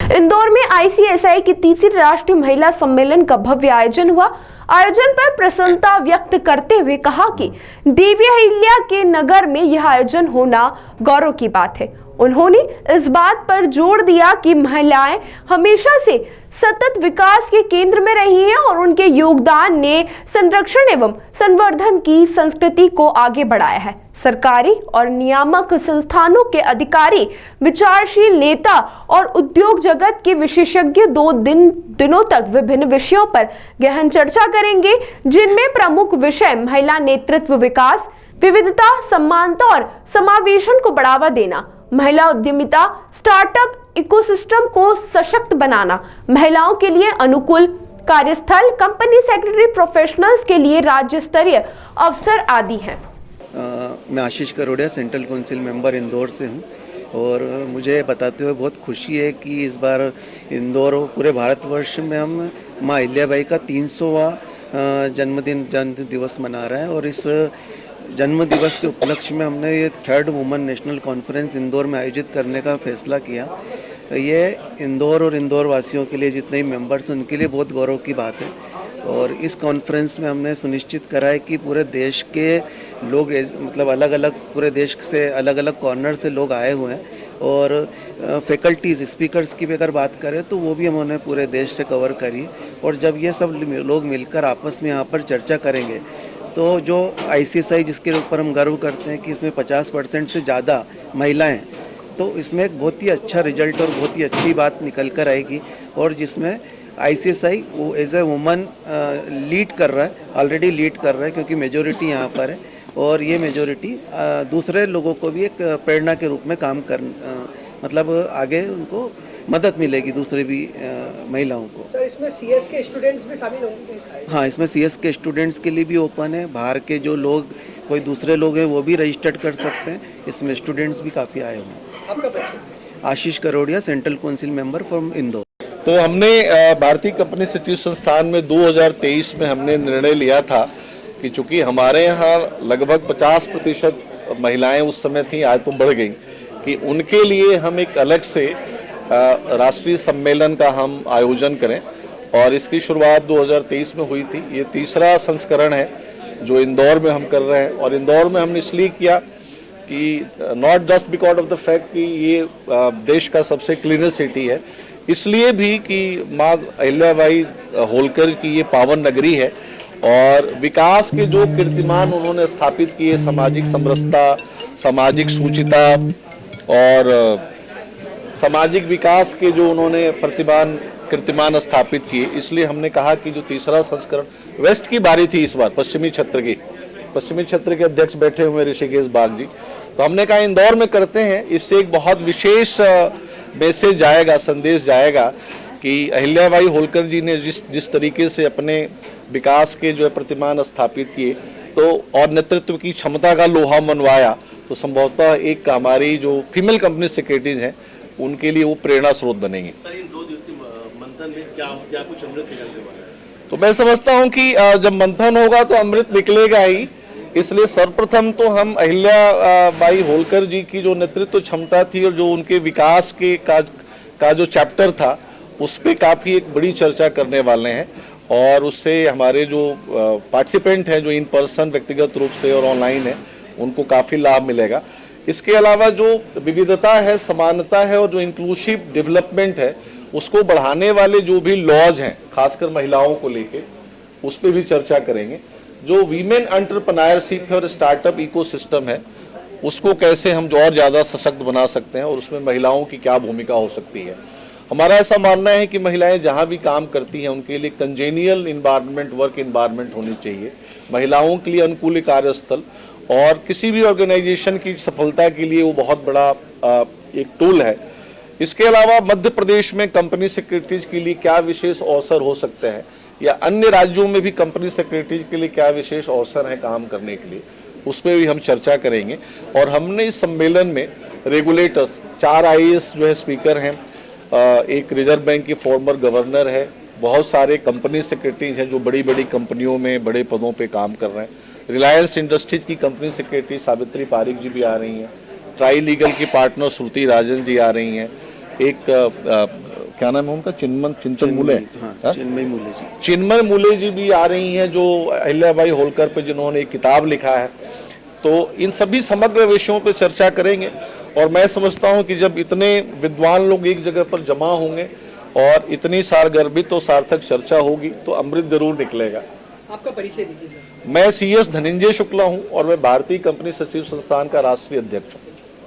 इंदौर में आईसीएसआई की तीसरी राष्ट्रीय महिला सम्मेलन का भव्य आयोजन हुआ। आयोजन पर प्रसन्नता व्यक्त करते हुए कहा कि देवी अहिल्या के नगर में यह आयोजन होना गौरव की बात है। उन्होंने इस बात पर जोर दिया कि महिलाएं हमेशा से सतत विकास के केंद्र में रही हैं और उनके योगदान ने संरक्षण एवं संवर्धन की संस्कृति को आगे बढ़ाया है। सरकारी और नियामक संस्थानों के अधिकारी, विचारशील नेता और उद्योग जगत के विशेषज्ञ दिनों तक विभिन्न विषयों पर गहन चर्चा करेंगे, जिनमें प्रमुख विषय महिला नेतृत्व विकास, विविधता, समानता और समावेशन को बढ़ावा देना, महिला उद्यमिता, स्टार्टअप इकोसिस्टम को सशक्त बनाना, महिलाओं के लिए अनुकूल कार्यस्थल, कंपनी सेक्रेटरी प्रोफेशनल्स के लिए राज्य स्तरीय अवसर आदि हैं। मैं आशीष Karodiya central council member Indore से हूं और मुझे बताते हुए बहुत खुशी है कि इस बार इंदौर और पूरे भारतवर्ष में हम माँ अहिल्याबाई का 300वां जन्म दिवस मना रहे हैं और इस जन्म दिवस के उपलक्ष्य में हमने ये 3rd women national conference Indore में आयोजित करने का फैसला किया। ये इंदौर और इंदौर वासियों के लिए, जितने भी मेंबर्स उनके लिए बहुत गौरव की बात है। और इस कॉन्फ्रेंस में हमने सुनिश्चित करा है कि पूरे देश के लोग, मतलब अलग अलग पूरे देश से अलग अलग कॉर्नर से लोग आए हुए हैं और फैकल्टीज़, स्पीकर्स की भी अगर बात करें तो वो भी हमने पूरे देश से कवर करी। और जब ये सब लोग मिलकर आपस में यहाँ पर चर्चा करेंगे तो जो आईसीएसआई, जिसके ऊपर हम गर्व करते हैं कि इसमें 50% से ज़्यादा महिलाएँ, तो इसमें एक बहुत ही अच्छा रिजल्ट और बहुत ही अच्छी बात निकल कर आएगी। और जिसमें आईसीएसआई वो एज ए वुमन लीड कर रहा है, ऑलरेडी लीड कर रहा है, क्योंकि मेजॉरिटी यहाँ पर है और ये मेजॉरिटी दूसरे लोगों को भी एक प्रेरणा के रूप में काम कर, मतलब आगे उनको मदद मिलेगी, दूसरे भी महिलाओं को। सर, इसमें सीएस के स्टूडेंट्स भी शामिल होंगे? हाँ, इसमें सीएस के स्टूडेंट्स के लिए भी ओपन है। बाहर के जो लोग, कोई दूसरे लोग हैं, वो भी रजिस्टर्ड कर सकते हैं। इसमें स्टूडेंट्स भी काफ़ी आए हुए हैं। आपका परिचय? Ashish Karodiya, central council member from Indore. तो हमने भारतीय कंपनी सचिव संस्थान में 2023 में हमने निर्णय लिया था कि चूंकि हमारे यहाँ लगभग 50% महिलाएं उस समय थी, आज तो बढ़ गई, कि उनके लिए हम एक अलग से राष्ट्रीय सम्मेलन का हम आयोजन करें। और इसकी शुरुआत 2023 में हुई थी। ये तीसरा संस्करण है जो इंदौर में हम कर रहे हैं। और इंदौर में हमने इसलिए किया कि not just because of the fact कि ये देश का सबसे क्लीनेस्ट सिटी है, इसलिए भी कि माँ अहिल्याबाई होलकर की ये पावन नगरी है और विकास के जो कीर्तिमान उन्होंने स्थापित किए, सामाजिक समरसता, सामाजिक सूचिता और सामाजिक विकास के जो उन्होंने कीर्तिमान स्थापित किए, इसलिए हमने कहा कि जो तीसरा संस्करण, वेस्ट की बारी थी इस बार, पश्चिमी क्षेत्र के अध्यक्ष बैठे हुए ऋषिकेश बाग जी, तो हमने कहा इंदौर में करते हैं। इससे एक बहुत विशेष मैसेज जाएगा, संदेश जाएगा कि अहिल्याबाई होलकर जी ने जिस तरीके से अपने विकास के जो है प्रतिमान स्थापित किए तो और नेतृत्व की क्षमता का लोहा मनवाया, तो संभवतः एक हमारी जो फीमेल कंपनी सेक्रेटरीज हैं उनके लिए वो प्रेरणा स्रोत बनेंगे। सर, इन 2 दिवसीय मंथन में क्या कुछ अमृत निकलने वाला है? तो मैं समझता हूँ कि जब मंथन होगा तो अमृत निकलेगा ही। इसलिए सर्वप्रथम तो हम अहिल्याबाई होलकर जी की जो नेतृत्व क्षमता थी और जो उनके विकास के का जो चैप्टर था, उस पर काफ़ी एक बड़ी चर्चा करने वाले हैं। और उससे हमारे जो पार्टिसिपेंट हैं, जो इन पर्सन व्यक्तिगत रूप से और ऑनलाइन है, उनको काफ़ी लाभ मिलेगा। इसके अलावा जो विविधता है, समानता है और जो इंक्लूसिव डेवलपमेंट है, उसको बढ़ाने वाले जो भी लॉज हैं, खासकर महिलाओं को लेके, उस पर भी चर्चा करेंगे। जो वीमेन एंटरप्रेन्योरशिप है और स्टार्टअप इकोसिस्टम है, उसको कैसे हम जो और ज़्यादा सशक्त बना सकते हैं और उसमें महिलाओं की क्या भूमिका हो सकती है। हमारा ऐसा मानना है कि महिलाएं जहां भी काम करती हैं उनके लिए कंजेनियल इन्वायरमेंट, वर्क इन्वायरमेंट होनी चाहिए, महिलाओं के लिए अनुकूल कार्यस्थल, और किसी भी ऑर्गेनाइजेशन की सफलता के लिए वो बहुत बड़ा एक टूल है। इसके अलावा मध्य प्रदेश में कंपनी सेक्रेटरीज के लिए क्या विशेष अवसर हो सकते हैं, या अन्य राज्यों में भी कंपनी सेक्रेटरीज के लिए क्या विशेष अवसर है काम करने के लिए, उस पर भी हम चर्चा करेंगे। और हमने इस सम्मेलन में रेगुलेटर्स, 4 IAS जो है स्पीकर हैं, एक रिजर्व बैंक की फॉर्मर गवर्नर है, बहुत सारे कंपनी सेक्रेटरीज हैं जो बड़ी बड़ी कंपनियों में बड़े पदों पे काम कर रहे हैं। रिलायंस इंडस्ट्रीज की कंपनी सेक्रेटरी सावित्री पारिक जी भी आ रही हैं, ट्राई लीगल की पार्टनर श्रुति राजन जी आ रही हैं, एक क्या नाम है उनका, चिंतन मूले, हाँ, चिन्मय मूले जी। चिन्मय मूले जी भी आ रही हैं, जो अहिल्याबाई होलकर पे जिन्होंने एक किताब लिखा है। तो इन सभी समग्र विषयों पे चर्चा करेंगे और मैं समझता हूं कि जब इतने विद्वान लोग एक जगह पर जमा होंगे और इतनी सारगर्भित और सार्थक चर्चा होगी तो अमृत जरूर निकलेगा। आपका परिचय दीजिए सर। मैं CS धनंजय शुक्ला हूं और मैं भारतीय कंपनी सचिव संस्थान का राष्ट्रीय अध्यक्ष हूं।